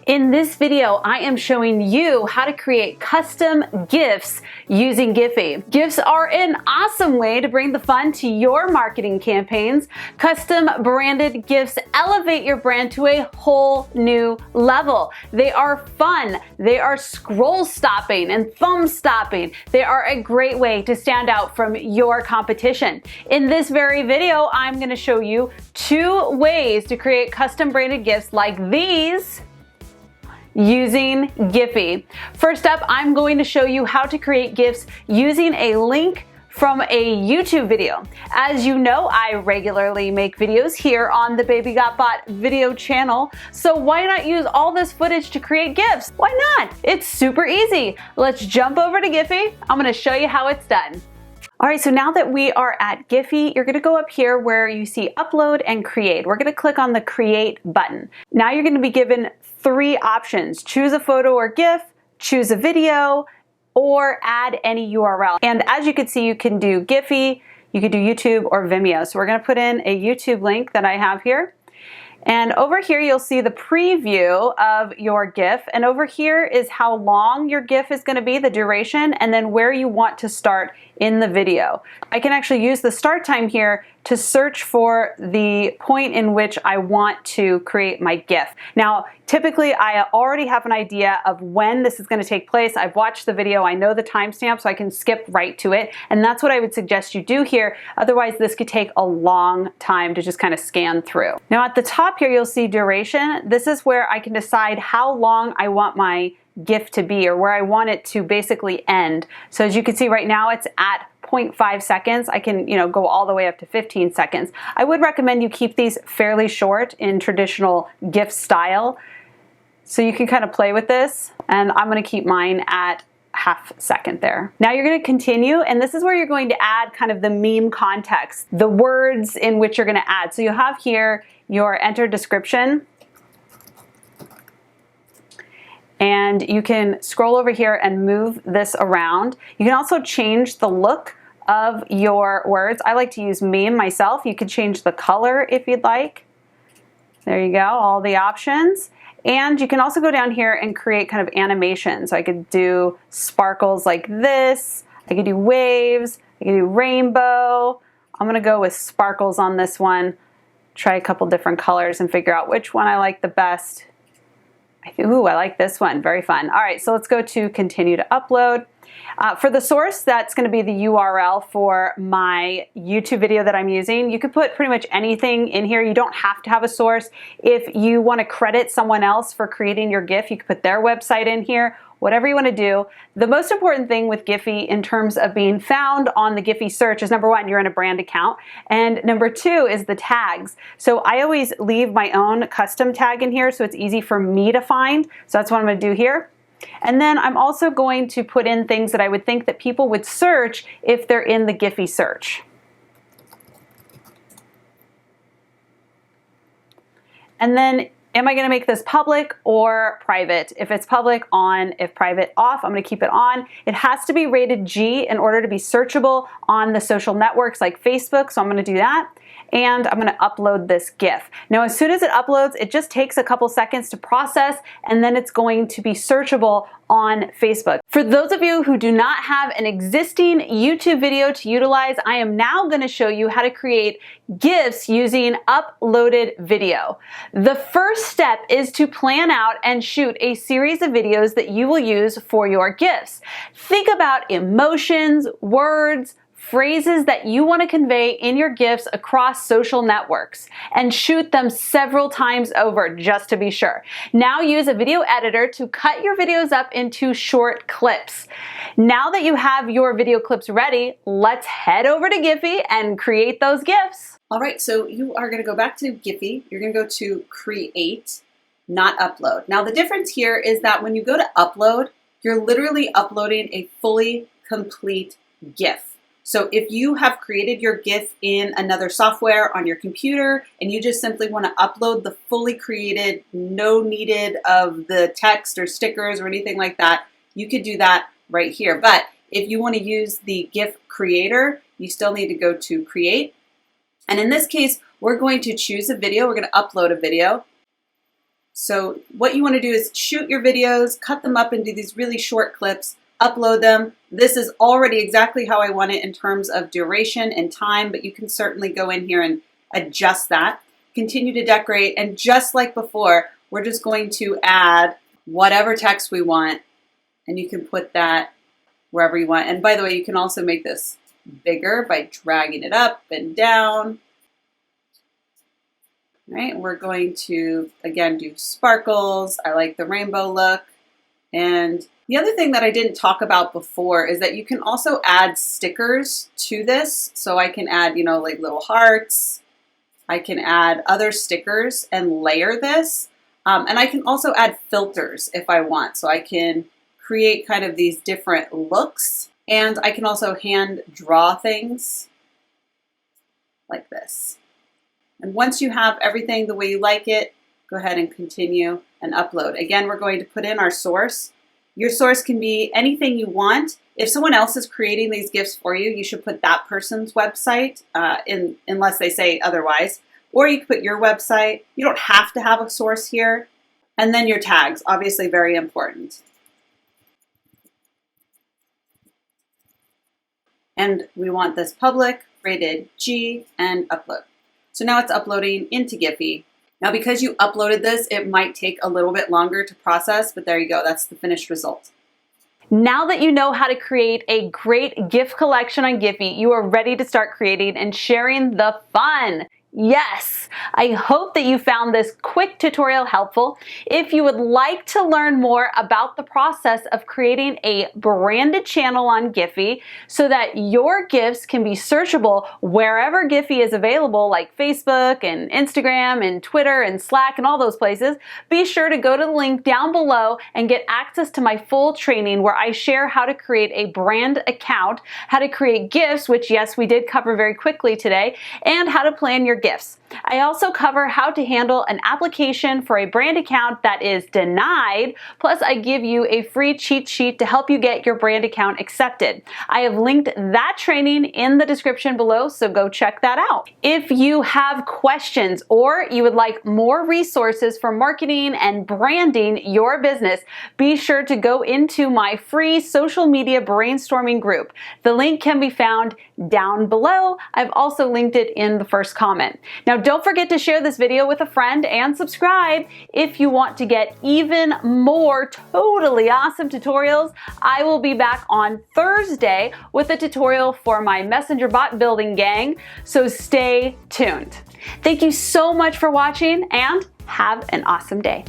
In this video, I am showing you how to create custom GIFs using Giphy. GIFs are an awesome way to bring the fun to your marketing campaigns. Custom branded GIFs elevate your brand to a whole new level. They are fun, they are scroll stopping and thumb stopping. They are a great way to stand out from your competition. In this very video, I'm going to show you 2 ways to create custom branded GIFs like these using Giphy. First up, I'm going to show you how to create GIFs using a link from a YouTube video. As you know, I regularly make videos here on the Baby Got Bot video channel, so why not use all this footage to create GIFs? Why not? It's super easy. Let's jump over to Giphy. I'm gonna show you how it's done. All right, so now that we are at Giphy, you're gonna go up here where you see upload and create. We're gonna click on the create button. Now you're gonna be given 3 options. Choose a photo or GIF, choose a video, or add any URL. And as you can see, you can do Giphy, you can do YouTube or Vimeo. So we're gonna put in a YouTube link that I have here. And over here, you'll see the preview of your GIF. And over here is how long your GIF is gonna be, the duration, and then where you want to start in the video. I can actually use the start time here to search for the point in which I want to create my GIF. Now, typically I already have an idea of when this is gonna take place. I've watched the video, I know the timestamp, so I can skip right to it. And that's what I would suggest you do here. Otherwise, this could take a long time to just kind of scan through. Now at the top here, you'll see duration. This is where I can decide how long I want my GIF to be, or where I want it to basically end. So as you can see right now, it's at 0.5 seconds. I can, go all the way up to 15 seconds. I would recommend you keep these fairly short in traditional GIF style. So you can kind of play with this, and I'm gonna keep mine at half second there. Now you're gonna continue, and this is where you're going to add kind of the meme context, the words in which you're gonna add. So you have here your enter description, and you can scroll over here and move this around. You can also change the look of your words. I like to use meme myself. You could change the color if you'd like. There you go, all the options. And you can also go down here and create kind of animations. So I could do sparkles like this. I could do waves. I could do rainbow. I'm gonna go with sparkles on this one. Try a couple different colors and figure out which one I like the best. Ooh, I like this one, very fun. All right, so let's go to continue to upload. For the source, that's gonna be the URL for my YouTube video that I'm using. You could put pretty much anything in here. You don't have to have a source. If you wanna credit someone else for creating your GIF, you could put their website in here, whatever you wanna do. The most important thing with Giphy in terms of being found on the Giphy search is number 1, you're in a brand account, and number 2 is the tags. So I always leave my own custom tag in here so it's easy for me to find. So that's what I'm gonna do here. And then I'm also going to put in things that I would think that people would search if they're in the Giphy search. And then am I gonna make this public or private? If it's public, on. If private, off. I'm gonna keep it on. It has to be rated G in order to be searchable on the social networks like Facebook, so I'm gonna do that. And I'm gonna upload this GIF. Now, as soon as it uploads, it just takes a couple seconds to process, and then it's going to be searchable on Facebook. For those of you who do not have an existing YouTube video to utilize, I am now gonna show you how to create GIFs using uploaded video. The first step is to plan out and shoot a series of videos that you will use for your GIFs. Think about emotions, words, phrases that you want to convey in your GIFs across social networks, and shoot them several times over just to be sure. Now use a video editor to cut your videos up into short clips. Now that you have your video clips ready, let's head over to Giphy and create those GIFs. All right, so you are gonna go back to Giphy. You're gonna go to create, not upload. Now the difference here is that when you go to upload, you're literally uploading a fully complete GIF. So if you have created your GIF in another software on your computer and you just simply want to upload the fully created, no needed of the text or stickers or anything like that, you could do that right here. But if you want to use the GIF creator, you still need to go to create. And in this case, we're going to choose a video. We're going to upload a video. So what you want to do is shoot your videos, cut them up into these really short clips, upload them. This is already exactly how I want it in terms of duration and time, but you can certainly go in here and adjust that. Continue to decorate, and just like before, we're just going to add whatever text we want, and you can put that wherever you want. And by the way, you can also make this bigger by dragging it up and down. All right, we're going to, again, do sparkles. I like the rainbow look. And the other thing that I didn't talk about before is that you can also add stickers to this. So I can add, you know, like little hearts. I can add other stickers and layer this. And I can also add filters if I want. So I can create kind of these different looks. And I can also hand draw things like this. And once you have everything the way you like it, go ahead and continue and upload. Again, we're going to put in our source. Your source can be anything you want. If someone else is creating these GIFs for you, you should put that person's website unless they say otherwise. Or you can put your website. You don't have to have a source here. And then your tags, obviously very important. And we want this public, rated G, and upload. So now it's uploading into Giphy. Now because you uploaded this, it might take a little bit longer to process, but there you go, that's the finished result. Now that you know how to create a great GIF collection on Giphy, you are ready to start creating and sharing the fun. Yes, I hope that you found this quick tutorial helpful. If you would like to learn more about the process of creating a branded channel on Giphy so that your GIFs can be searchable wherever Giphy is available, like Facebook and Instagram and Twitter and Slack and all those places, be sure to go to the link down below and get access to my full training where I share how to create a brand account, how to create GIFs, which yes, we did cover very quickly today, and how to plan your GIFs. I also cover how to handle an application for a brand account that is denied, plus I give you a free cheat sheet to help you get your brand account accepted. I have linked that training in the description below, so go check that out. If you have questions or you would like more resources for marketing and branding your business, be sure to go into my free social media brainstorming group. The link can be found down below. I've also linked it in the first comment. Now don't forget to share this video with a friend and subscribe if you want to get even more totally awesome tutorials. I will be back on Thursday with a tutorial for my Messenger bot building gang, so stay tuned. Thank you so much for watching and have an awesome day.